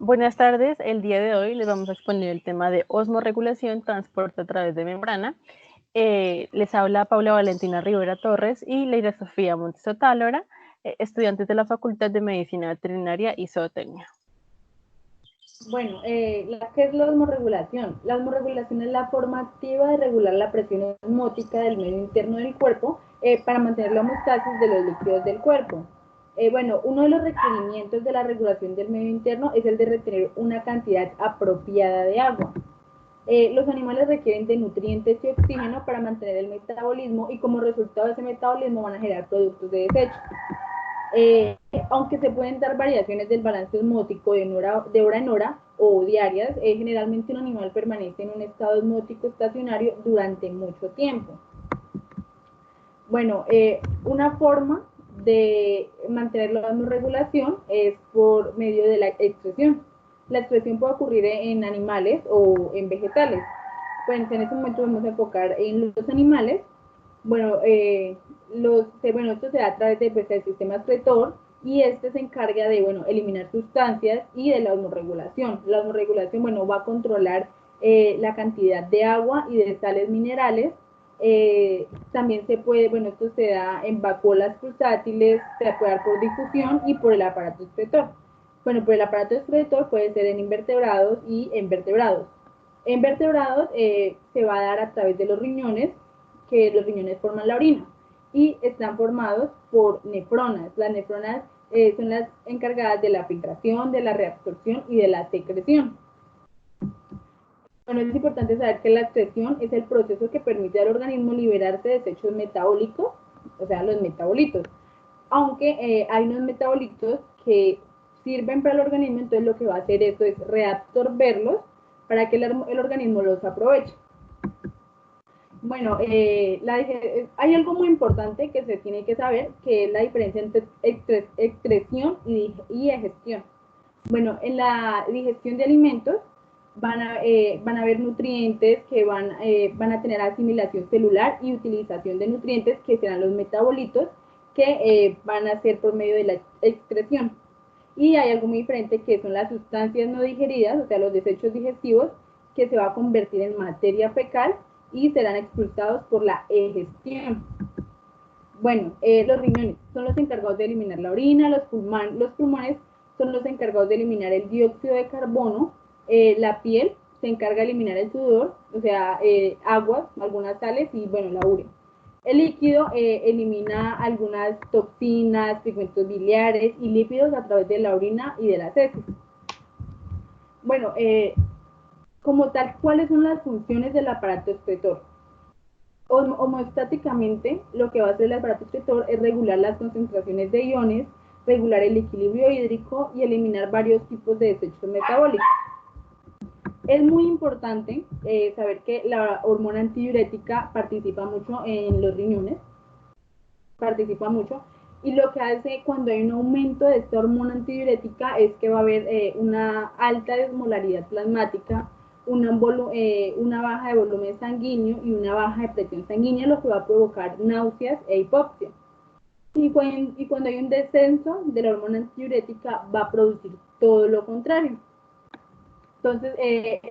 Buenas tardes, el día de hoy les vamos a exponer el tema de osmorregulación, transporte a través de membrana. Les habla Paula Valentina Rivera Torres y Leira Sofía Montes Otálora, estudiantes de la Facultad de Medicina Veterinaria y Zootecnia. Bueno, ¿qué es la osmorregulación? La osmorregulación es la forma activa de regular la presión osmótica del medio interno del cuerpo para mantener la homeostasis de los líquidos del cuerpo. Bueno, uno de los requerimientos de la regulación del medio interno es el de retener una cantidad apropiada de agua. Los animales requieren de nutrientes y oxígeno para mantener el metabolismo y como resultado de ese metabolismo van a generar productos de desecho. Aunque se pueden dar variaciones del balance osmótico de hora en hora o diarias, generalmente un animal permanece en un estado osmótico estacionario durante mucho tiempo. Bueno, una forma de mantener la osmorregulación es por medio de la excreción. La excreción puede ocurrir en animales o en vegetales. Pues en este momento vamos a enfocar en los animales. Bueno, esto se da a través del sistema excretor y este se encarga de, eliminar sustancias y de la osmorregulación. La osmorregulación, va a controlar la cantidad de agua y de sales minerales. También se puede, esto se da en vacuolas pulsátiles, se puede dar por difusión y por el aparato excretor. Bueno, por el aparato excretor puede ser en invertebrados y en vertebrados. En vertebrados se va a dar a través de los riñones, que los riñones forman la orina y están formados por nefronas. Las nefronas son las encargadas de la filtración, de la reabsorción y de la secreción. Bueno, es importante saber que la excreción es el proceso que permite al organismo liberarse de desechos metabólicos, o sea, los metabolitos. Aunque hay unos metabolitos que sirven para el organismo, entonces lo que va a hacer esto es reabsorberlos para que el organismo los aproveche. Bueno, hay algo muy importante que se tiene que saber, que es la diferencia entre excreción y digestión. Bueno, en la digestión de alimentos van a haber nutrientes que van a tener asimilación celular y utilización de nutrientes que serán los metabolitos que van a ser por medio de la excreción. Y hay algo muy diferente que son las sustancias no digeridas, o sea, los desechos digestivos, que se va a convertir en materia fecal y serán expulsados por la egestión. Bueno, los riñones son los encargados de eliminar la orina, los pulmones son los encargados de eliminar el dióxido de carbono, la piel se encarga de eliminar el sudor, o sea, aguas, algunas sales y, la urea. El líquido elimina algunas toxinas, pigmentos biliares y lípidos a través de la orina y de las heces. Bueno, como tal, ¿cuáles son las funciones del aparato excretor? Homeostáticamente, lo que va a hacer el aparato excretor es regular las concentraciones de iones, regular el equilibrio hídrico y eliminar varios tipos de desechos metabólicos. Es muy importante saber que la hormona antidiurética participa mucho en los riñones, participa mucho, y lo que hace cuando hay un aumento de esta hormona antidiurética es que va a haber una alta desmolaridad plasmática, una baja de volumen sanguíneo y una baja de presión sanguínea, lo que va a provocar náuseas e hipoxia. Y cuando hay un descenso de la hormona antidiurética va a producir todo lo contrario. Entonces,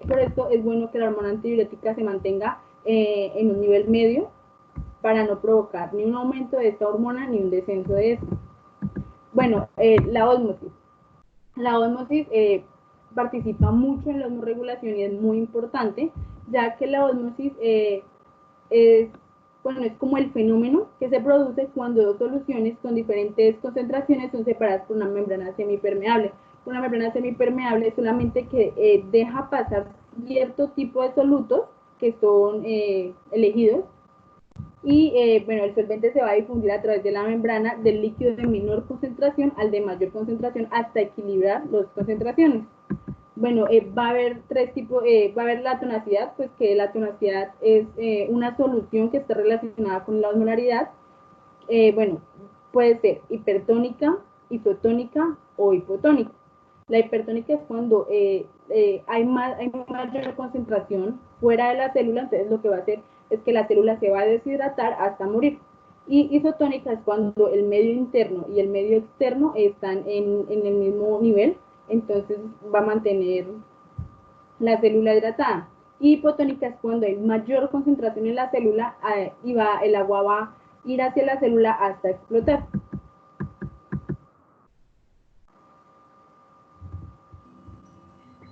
por esto es bueno que la hormona antidiurética se mantenga en un nivel medio para no provocar ni un aumento de esta hormona ni un descenso de esta. Bueno, la ósmosis. La ósmosis participa mucho en la osmorregulación y es muy importante, ya que la ósmosis es como el fenómeno que se produce cuando dos soluciones con diferentes concentraciones son separadas por una membrana semipermeable. Una membrana semipermeable es solamente que deja pasar cierto tipo de solutos que son elegidos y el solvente se va a difundir a través de la membrana del líquido de menor concentración al de mayor concentración hasta equilibrar las concentraciones. Bueno, va a haber tres tipos, va a haber la tonacidad, pues que la tonacidad es una solución que está relacionada con la osmolaridad. Puede ser hipertónica, isotónica o hipotónica. La hipertónica es cuando hay mayor concentración fuera de la célula, entonces lo que va a hacer es que la célula se va a deshidratar hasta morir. Y isotónica es cuando el medio interno y el medio externo están en el mismo nivel, entonces va a mantener la célula hidratada. Y hipotónica es cuando hay mayor concentración en la célula y el agua va a ir hacia la célula hasta explotar.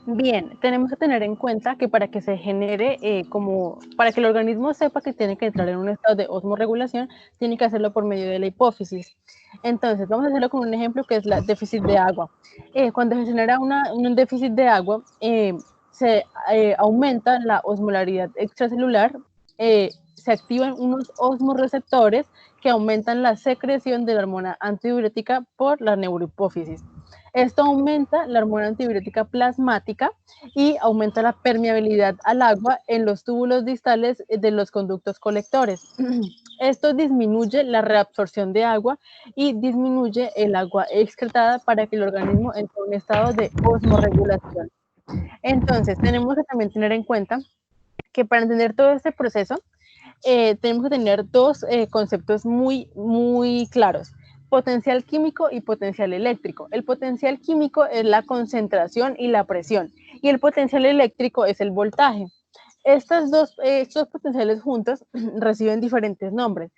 Bien, tenemos que tener en cuenta que para que se genere, para que el organismo sepa que tiene que entrar en un estado de osmorregulación, tiene que hacerlo por medio de la hipófisis. Entonces, vamos a hacerlo con un ejemplo que es el déficit de agua. Cuando se genera un déficit de agua, se aumenta la osmolaridad extracelular, se activan unos osmorreceptores que aumentan la secreción de la hormona antidiurética por la neurohipófisis. Esto aumenta la hormona antidiurética plasmática y aumenta la permeabilidad al agua en los túbulos distales de los conductos colectores. Esto disminuye la reabsorción de agua y disminuye el agua excretada para que el organismo entre en un estado de osmorregulación. Entonces, tenemos que también tener en cuenta que para entender todo este proceso, tenemos que tener dos conceptos muy claros: potencial químico y potencial eléctrico. El potencial químico es la concentración y la presión, y el potencial eléctrico es el voltaje. Estos potenciales juntos reciben diferentes nombres.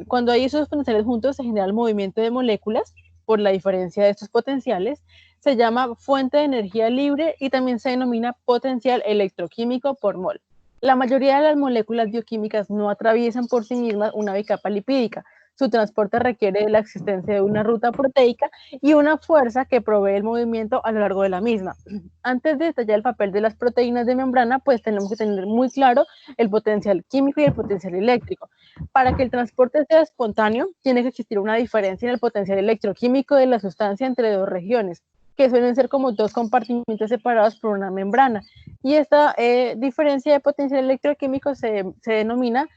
Cuando hay esos potenciales juntos se genera el movimiento de moléculas por la diferencia de estos potenciales. Se llama fuente de energía libre y también se denomina potencial electroquímico por mol. La mayoría de las moléculas bioquímicas no atraviesan por sí mismas una bicapa lipídica. Su transporte requiere de la existencia de una ruta proteica y una fuerza que provee el movimiento a lo largo de la misma. Antes de detallar el papel de las proteínas de membrana, pues tenemos que tener muy claro el potencial químico y el potencial eléctrico. Para que el transporte sea espontáneo, tiene que existir una diferencia en el potencial electroquímico de la sustancia entre dos regiones, que suelen ser como dos compartimentos separados por una membrana. Y esta diferencia de potencial electroquímico se denomina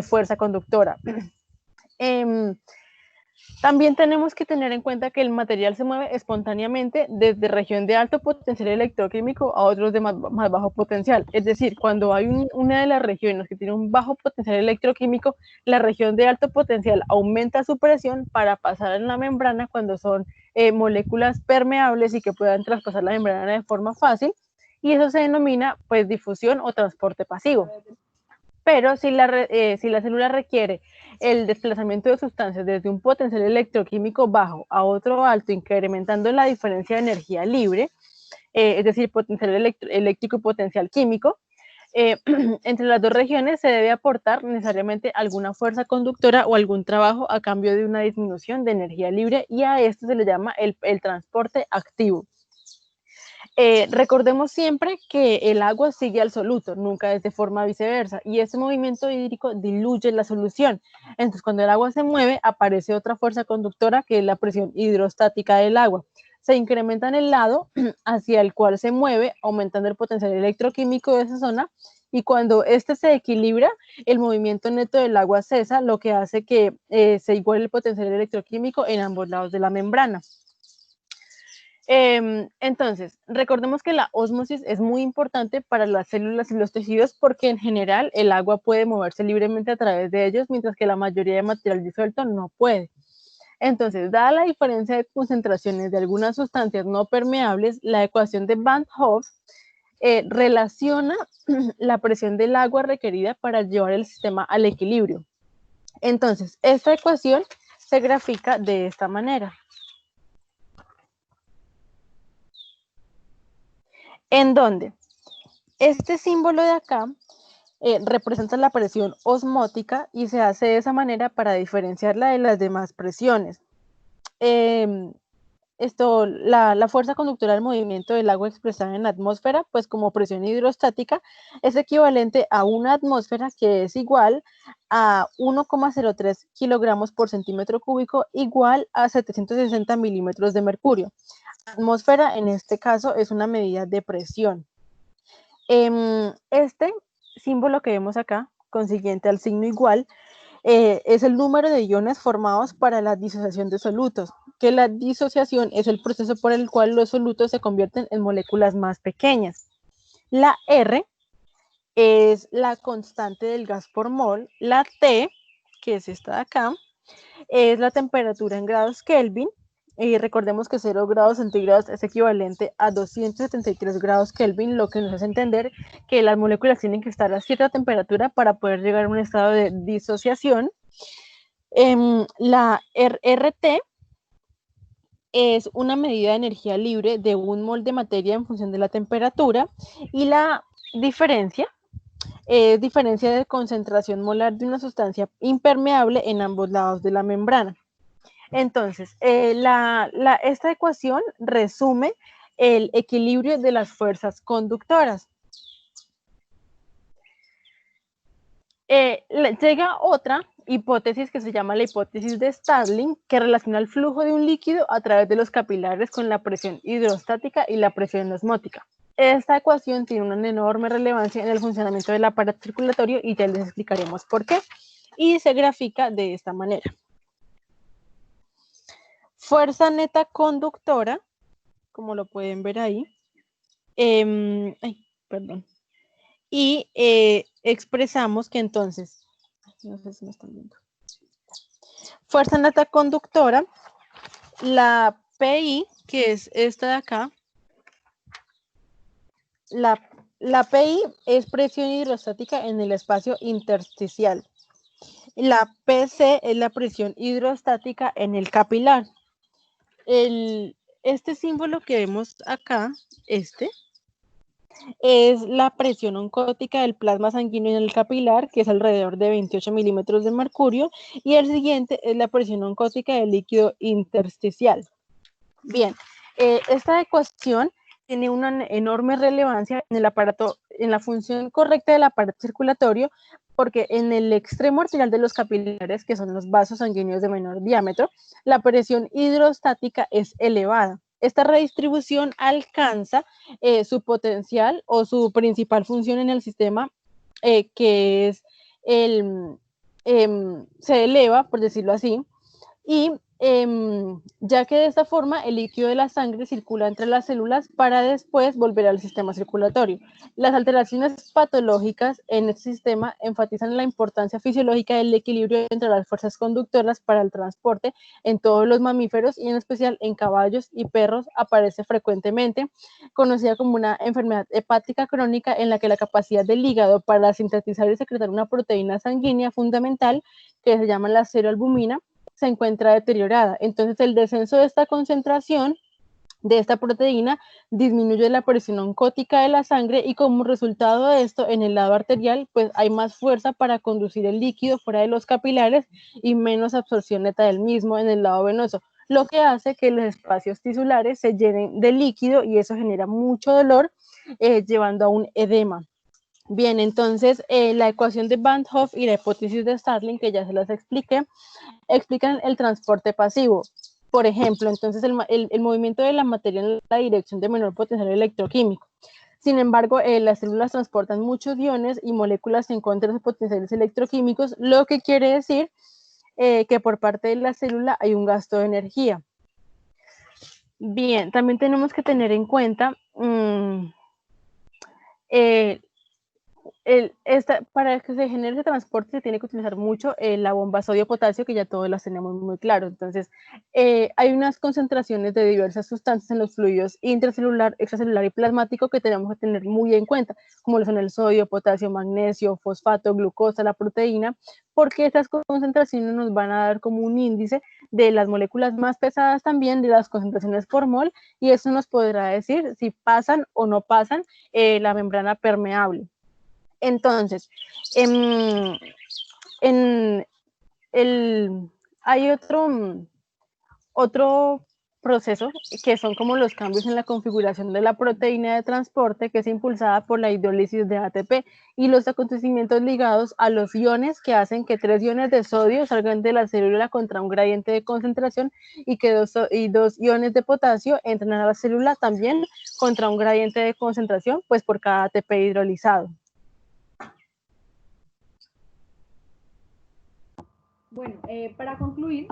fuerza conductora. También tenemos que tener en cuenta que el material se mueve espontáneamente desde región de alto potencial electroquímico a otros de más bajo potencial. Es decir, cuando hay una de las regiones que tiene un bajo potencial electroquímico, la región de alto potencial aumenta su presión para pasar en la membrana cuando son moléculas permeables y que puedan traspasar la membrana de forma fácil, y eso se denomina pues difusión o transporte pasivo. Pero si la célula requiere el desplazamiento de sustancias desde un potencial electroquímico bajo a otro alto, incrementando la diferencia de energía libre, es decir, potencial eléctrico y potencial químico, entre las dos regiones se debe aportar necesariamente alguna fuerza conductora o algún trabajo a cambio de una disminución de energía libre, y a esto se le llama el transporte activo. Recordemos siempre que el agua sigue al soluto, nunca es de forma viceversa, y ese movimiento hídrico diluye la solución. Entonces, cuando el agua se mueve, aparece otra fuerza conductora, que es la presión hidrostática del agua. Se incrementa en el lado hacia el cual se mueve, aumentando el potencial electroquímico de esa zona, y cuando este se equilibra, el movimiento neto del agua cesa, lo que hace que se iguale el potencial electroquímico en ambos lados de la membrana. Entonces, recordemos que la ósmosis es muy importante para las células y los tejidos, porque en general el agua puede moverse libremente a través de ellos, mientras que la mayoría de material disuelto no puede. Entonces, dada la diferencia de concentraciones de algunas sustancias no permeables, la ecuación de Van Hoff relaciona la presión del agua requerida para llevar el sistema al equilibrio. Entonces, esta ecuación se grafica de esta manera, en donde este símbolo de acá representa la presión osmótica y se hace de esa manera para diferenciarla de las demás presiones. La fuerza conductora del movimiento del agua expresada en la atmósfera, pues como presión hidrostática, es equivalente a una atmósfera, que es igual a 1,03 kilogramos por centímetro cúbico, igual a 760 milímetros de mercurio. Atmósfera en este caso es una medida de presión. Este símbolo que vemos acá, consiguiente al signo igual, es el número de iones formados para la disociación de solutos, que la disociación es el proceso por el cual los solutos se convierten en moléculas más pequeñas. La R es la constante del gas por mol. La T, que es esta de acá, es la temperatura en grados Kelvin. Y recordemos que 0 grados centígrados es equivalente a 273 grados Kelvin, lo que nos hace entender que las moléculas tienen que estar a cierta temperatura para poder llegar a un estado de disociación. La RT es una medida de energía libre de un mol de materia en función de la temperatura, y la diferencia es diferencia de concentración molar de una sustancia impermeable en ambos lados de la membrana. Entonces, esta ecuación resume el equilibrio de las fuerzas conductoras. Llega otra hipótesis que se llama la hipótesis de Starling, que relaciona el flujo de un líquido a través de los capilares con la presión hidrostática y la presión osmótica. Esta ecuación tiene una enorme relevancia en el funcionamiento del aparato circulatorio y ya les explicaremos por qué. Y se grafica de esta manera. Fuerza neta conductora, como lo pueden ver ahí. Y expresamos que entonces, no sé si me están viendo. Fuerza neta conductora, la PI, que es esta de acá, la PI es presión hidrostática en el espacio intersticial. La PC es la presión hidrostática en el capilar. Este símbolo que vemos acá, es la presión oncótica del plasma sanguíneo en el capilar, que es alrededor de 28 milímetros de mercurio, y el siguiente es la presión oncótica del líquido intersticial. Bien, esta ecuación tiene una enorme relevancia en el aparato, en la función correcta del aparato circulatorio, porque en el extremo arterial de los capilares, que son los vasos sanguíneos de menor diámetro, la presión hidrostática es elevada. Esta redistribución alcanza su potencial o su principal función en el sistema, que es se eleva, por decirlo así, y ya que de esta forma el líquido de la sangre circula entre las células para después volver al sistema circulatorio. Las alteraciones patológicas en este sistema enfatizan la importancia fisiológica del equilibrio entre las fuerzas conductoras para el transporte en todos los mamíferos, y en especial en caballos y perros aparece frecuentemente, conocida como una enfermedad hepática crónica en la que la capacidad del hígado para sintetizar y secretar una proteína sanguínea fundamental que se llama la ceroalbumina se encuentra deteriorada. Entonces el descenso de esta concentración de esta proteína disminuye la presión oncótica de la sangre, y como resultado de esto, en el lado arterial pues hay más fuerza para conducir el líquido fuera de los capilares y menos absorción neta del mismo en el lado venoso, lo que hace que los espacios tisulares se llenen de líquido, y eso genera mucho dolor, llevando a un edema. Bien, entonces la ecuación de Van Hoff y la hipótesis de Starling, que ya se las expliqué, explican el transporte pasivo. Por ejemplo, entonces el movimiento de la materia en la dirección de menor potencial electroquímico. Sin embargo, las células transportan muchos iones y moléculas en contra de los potenciales electroquímicos, lo que quiere decir que por parte de la célula hay un gasto de energía. Bien, también tenemos que tener en cuenta para que se genere ese transporte se tiene que utilizar mucho la bomba sodio-potasio, que ya todos las tenemos muy claro. Entonces, hay unas concentraciones de diversas sustancias en los fluidos intracelular, extracelular y plasmático que tenemos que tener muy en cuenta, como lo son el sodio, potasio, magnesio, fosfato, glucosa, la proteína, porque estas concentraciones nos van a dar como un índice de las moléculas más pesadas, también de las concentraciones por mol, y eso nos podrá decir si pasan o no pasan la membrana permeable. Entonces, hay otro proceso que son como los cambios en la configuración de la proteína de transporte, que es impulsada por la hidrólisis de ATP, y los acontecimientos ligados a los iones que hacen que 3 iones de sodio salgan de la célula contra un gradiente de concentración, y que 2 iones de potasio entren a la célula también contra un gradiente de concentración, pues por cada ATP hidrolizado. Bueno, para concluir,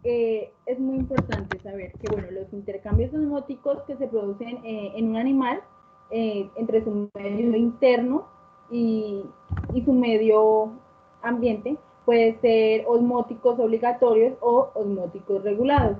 es muy importante saber que, bueno, los intercambios osmóticos que se producen en un animal entre su medio interno y su medio ambiente pueden ser osmóticos obligatorios o osmóticos regulados.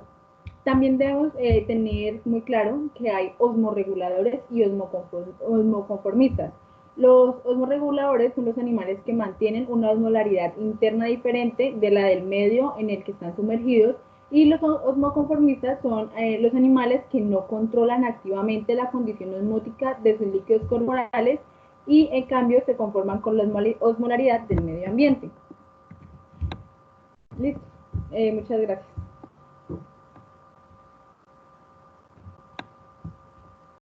También debemos tener muy claro que hay osmorreguladores y osmoconformistas. Los osmorreguladores son los animales que mantienen una osmolaridad interna diferente de la del medio en el que están sumergidos, y los osmoconformistas son los animales que no controlan activamente la condición osmótica de sus líquidos corporales y en cambio se conforman con la osmolaridad del medio ambiente. Listo. Muchas gracias.